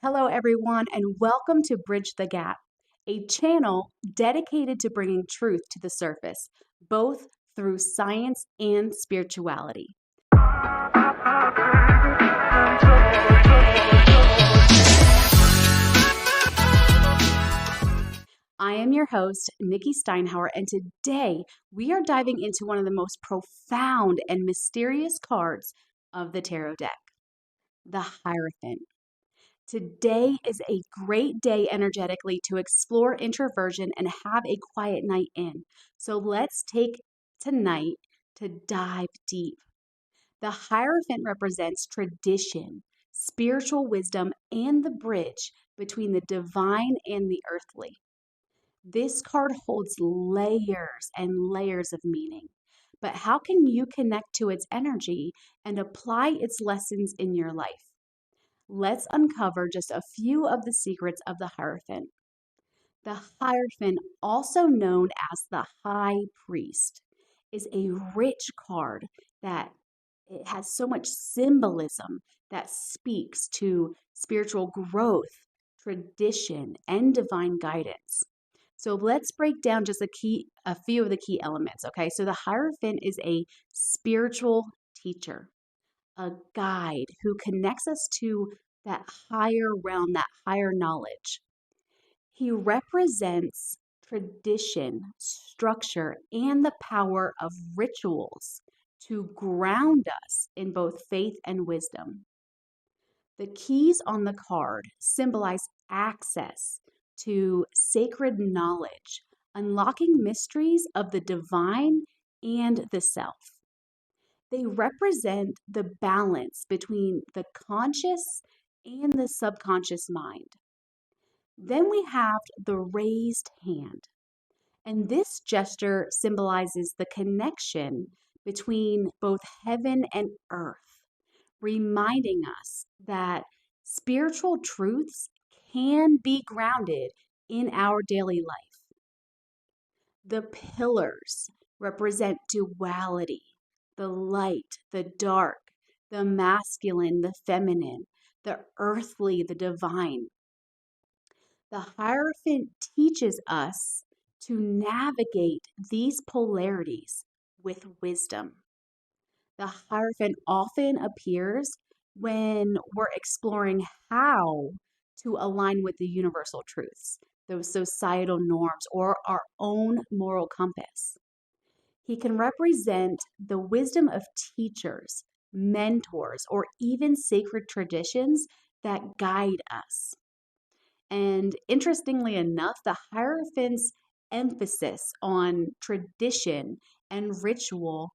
Hello, everyone, and welcome to Bridge the Gap, a channel dedicated to bringing truth to the surface, both through science and spirituality. I am your host, Nikki Steinhauer, and today we are diving into one of the most profound and mysterious cards of the tarot deck, the Hierophant. Today is a great day energetically to explore introversion and have a quiet night in. So let's take tonight to dive deep. The Hierophant represents tradition, spiritual wisdom, and the bridge between the divine and the earthly. This card holds layers and layers of meaning. But how can you connect to its energy and apply its lessons in your life? Let's uncover just a few of the secrets of the Hierophant. The Hierophant, also known as the High Priest, is a rich card that it has so much symbolism that speaks to spiritual growth, tradition, and divine guidance. So let's break down just a few of the key elements, okay? So the Hierophant is a spiritual teacher, a guide who connects us to that higher realm, that higher knowledge. He represents tradition, structure, and the power of rituals to ground us in both faith and wisdom. The keys on the card symbolize access to sacred knowledge, unlocking mysteries of the divine and the self. They represent the balance between the conscious and the subconscious mind. Then we have the raised hand, and this gesture symbolizes the connection between both heaven and earth, reminding us that spiritual truths can be grounded in our daily life. The pillars represent duality, the light, the dark, the masculine, the feminine, the earthly, the divine. The Hierophant teaches us to navigate these polarities with wisdom. The Hierophant often appears when we're exploring how to align with the universal truths, those societal norms, or our own moral compass. He can represent the wisdom of teachers, mentors, or even sacred traditions that guide us. And interestingly enough, the Hierophant's emphasis on tradition and ritual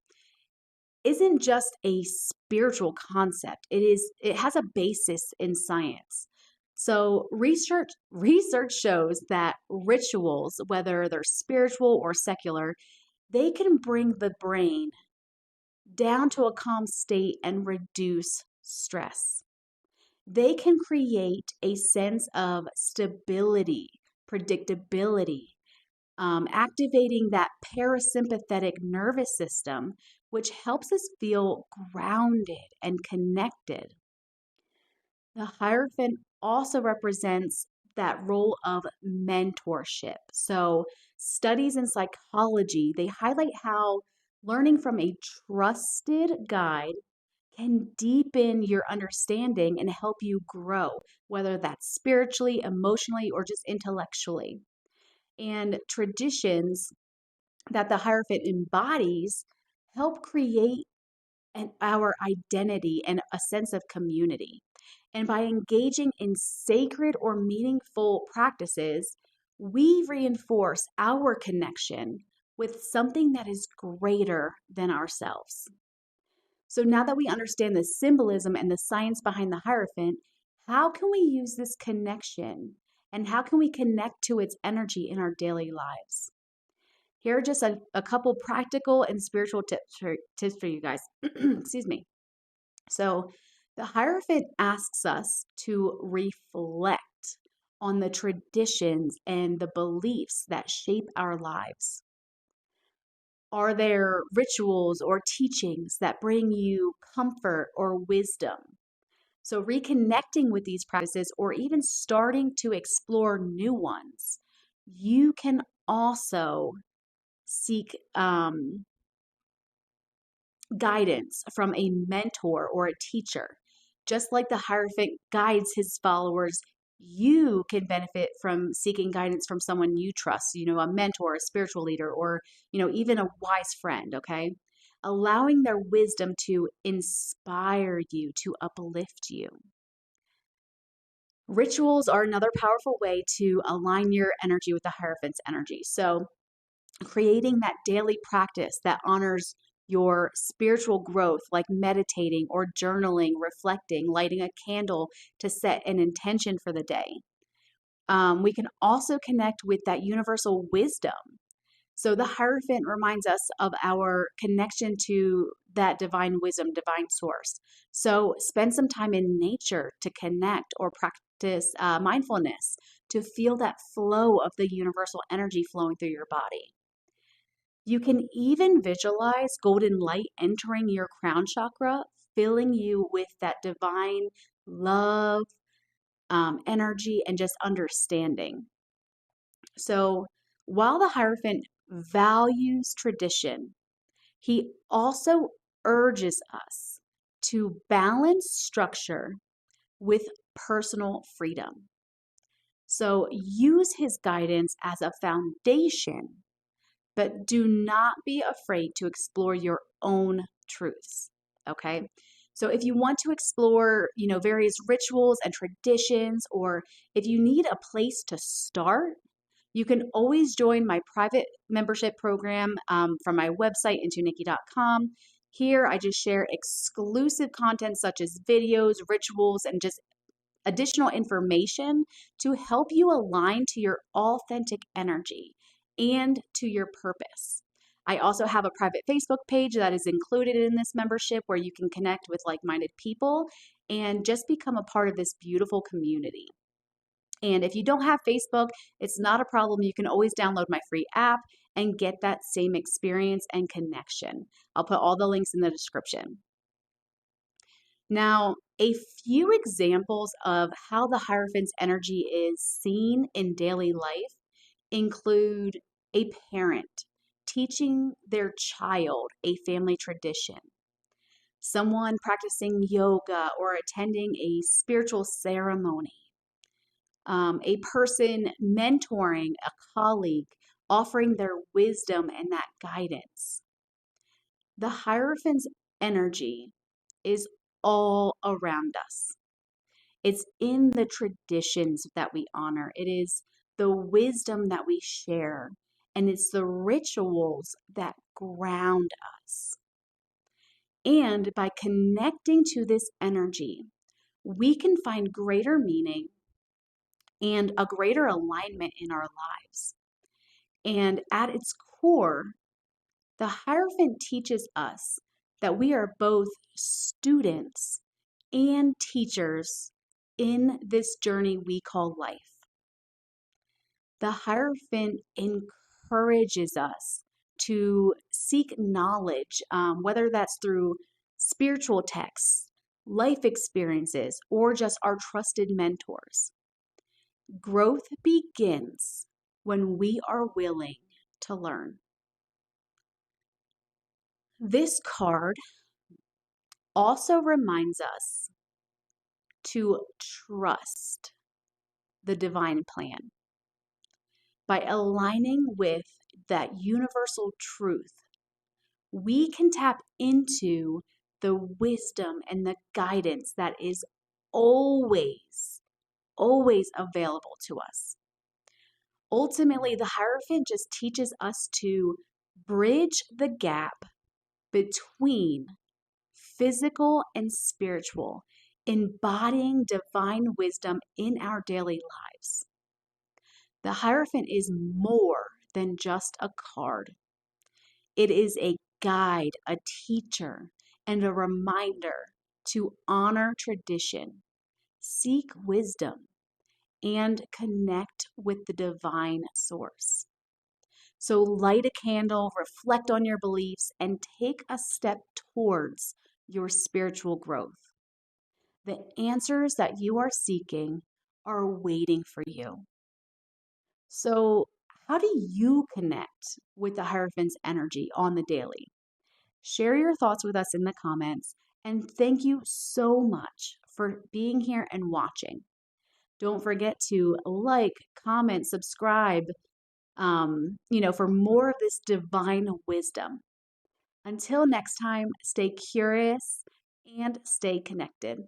isn't just a spiritual concept. It has a basis in science. So research shows that rituals, whether they're spiritual or secular, they can bring the brain down to a calm state and reduce stress. They can create a sense of stability, predictability, activating that parasympathetic nervous system, which helps us feel grounded and connected. The Hierophant also represents that role of mentorship. So, studies in psychology, they highlight how learning from a trusted guide can deepen your understanding and help you grow, whether that's spiritually, emotionally, or just intellectually. And traditions that the Hierophant embodies help create our identity and a sense of community. And by engaging in sacred or meaningful practices, we reinforce our connection with something that is greater than ourselves. So now that we understand the symbolism and the science behind the Hierophant, how can we use this connection and how can we connect to its energy in our daily lives? Here are just a couple practical and spiritual tips for you guys. Excuse me. So, the Hierophant asks us to reflect on the traditions and the beliefs that shape our lives. Are there rituals or teachings that bring you comfort or wisdom? So, reconnecting with these practices or even starting to explore new ones, you can also seek guidance from a mentor or a teacher. Just like the Hierophant guides his followers, you can benefit from seeking guidance from someone you trust, a mentor, a spiritual leader, or, even a wise friend, okay? Allowing their wisdom to inspire you, to uplift you. Rituals are another powerful way to align your energy with the Hierophant's energy. So, creating that daily practice that honors your spiritual growth, like meditating or journaling, reflecting, lighting a candle to set an intention for the day. We can also connect with that universal wisdom. So the Hierophant reminds us of our connection to that divine wisdom, divine source. So spend some time in nature to connect or practice mindfulness to feel that flow of the universal energy flowing through your body. You can even visualize golden light entering your crown chakra, filling you with that divine love, energy, and just understanding. So, while the Hierophant values tradition, he also urges us to balance structure with personal freedom. So, use his guidance as a foundation, but do not be afraid to explore your own truths. Okay. So if you want to explore, various rituals and traditions, or if you need a place to start, you can always join my private membership program from my website, intonikki.com. Here, I just share exclusive content such as videos, rituals, and just additional information to help you align to your authentic energy and to your purpose. I also have a private Facebook page that is included in this membership where you can connect with like minded people and just become a part of this beautiful community. And if you don't have Facebook, it's not a problem. You can always download my free app and get that same experience and connection. I'll put all the links in the description. Now, a few examples of how the Hierophant's energy is seen in daily life include a parent teaching their child a family tradition, someone practicing yoga or attending a spiritual ceremony, a person mentoring a colleague, offering their wisdom and that guidance. The Hierophant's energy is all around us. It's in the traditions that we honor. It is the wisdom that we share. And it's the rituals that ground us. And by connecting to this energy, we can find greater meaning and a greater alignment in our lives. And at its core, the Hierophant teaches us that we are both students and teachers in this journey we call life. The Hierophant encourages us to seek knowledge, whether that's through spiritual texts, life experiences, or just our trusted mentors. Growth begins when we are willing to learn. This card also reminds us to trust the divine plan. By aligning with that universal truth, we can tap into the wisdom and the guidance that is always, always available to us. Ultimately, the Hierophant just teaches us to bridge the gap between physical and spiritual, embodying divine wisdom in our daily lives. The Hierophant is more than just a card. It is a guide, a teacher, and a reminder to honor tradition, seek wisdom, and connect with the divine source. So light a candle, reflect on your beliefs, and take a step towards your spiritual growth. The answers that you are seeking are waiting for you. So, how do you connect with the Hierophant's energy on the daily? Share your thoughts with us in the comments. And thank you so much for being here and watching. Don't forget to like, comment, subscribe, for more of this divine wisdom. Until next time, stay curious and stay connected.